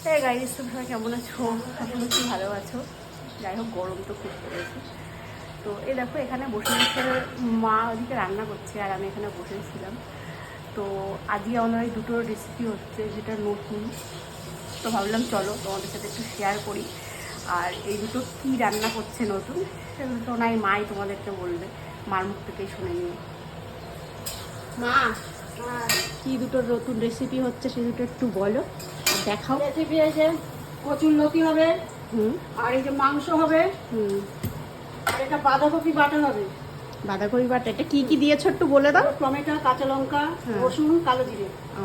হ্যাঁ গাইস, তুমি সবাই কেমন আছো? আশা করছি ভালো আছো। যাই হোক, গরম তো খুব পড়েছে। তো এই দেখো, এখানে বসে বসে মা ওদিকে রান্না করছে আর আমি এখানে বসেছিলাম। তো আজকে আমাদের ওই দুটো রেসিপি হচ্ছে, যেটা নতুন। তো ভাবলাম চলো তোমাদের সাথে একটু শেয়ার করি। আর এই দুটো কী রান্না করছে নতুন, সেগুলো তো নাই মাই তোমাদেরকে বলবে, মার মুখ থেকেই শুনে নিও। মা, কি দুটো নতুন রেসিপি হচ্ছে সে দুটো একটু বলো, দেখাও। রেসিপি আছে, কচুর লতি হবে, হুম আর এই যে মাংস হবে, হুম আর এটা বাঁধাকপি বাটা হবে। বাঁধাকপি বাটা, এটা কি কি দিয়েছো একটু বলে দাও। টমেটো, কাঁচা লঙ্কা, হ্যাঁ। রসুন, কালো জিরে। ও,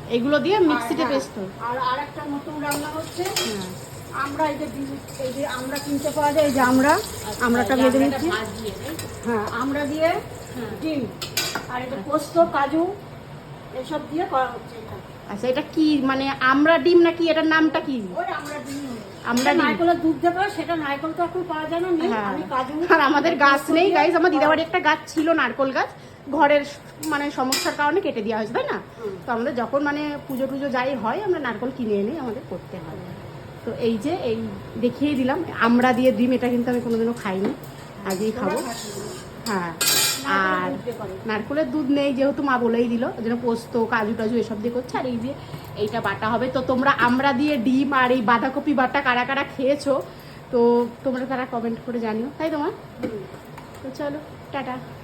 এগুলো দিয়ে মিক্সিতে আর পেস্ট। আর আরেকটা নতুন রান্না হচ্ছে, হ্যাঁ, আমরা এই যে আমরা কিনতে পাওয়া যায়, এই যে আমরাটা ভেজে নিচ্ছি। হ্যাঁ, আমরা দিয়ে ডিম, আর এটা পোস্ত, কাজু এসব দিয়ে করা হচ্ছে এটা। আচ্ছা, এটা কি মানে আমরা ডিম নাকি, এটার নামটা কি? ওই আমরা ডিম হবে। আমরা এটা ডিম। নারকেলের দুধ দেবে, সেটা নারকেল তো এখন পাওয়া যায় না, নেই। হ্যাঁ, আমি কাজু আর আমাদের গাছ পোস্ত নেই দিয়ে গাইজ। আমার দিদাবাড়ি করা- একটা গাছ ছিল, নারকোল গাছ, ঘরের মানে সমস্যার কারণে কেটে দেওয়া হয়েছে, তাই না? তো আমাদের যখন মানে পুজো টুজো যাই হয়, আমরা নারকোল কিনে এনে আমাদের করতে হয়। তো এই যে এই দেখিয়ে দিলাম আমরা দিয়ে ডিম, এটা কিন্তু আমি কোনোদিনও খাইনি, আজকেই খাবো। হ্যাঁ, আর নারকেলের দুধ দিয়ে করে। নারকেলের দুধ নেই যেহেতু, মা বলেই দিল, ওই জন্য পোস্ত, কাজু টাজু এসব দিয়ে করছে। আর এই যে এইটা বাটা হবে। তো তোমরা আমরা দিয়ে ডিম আর এই বাঁধাকপি বাটা কারা কারা খেয়েছো, তো তোমরা তারা কমেন্ট করে জানিও, তাই তোমার। তো চলো, টাটা।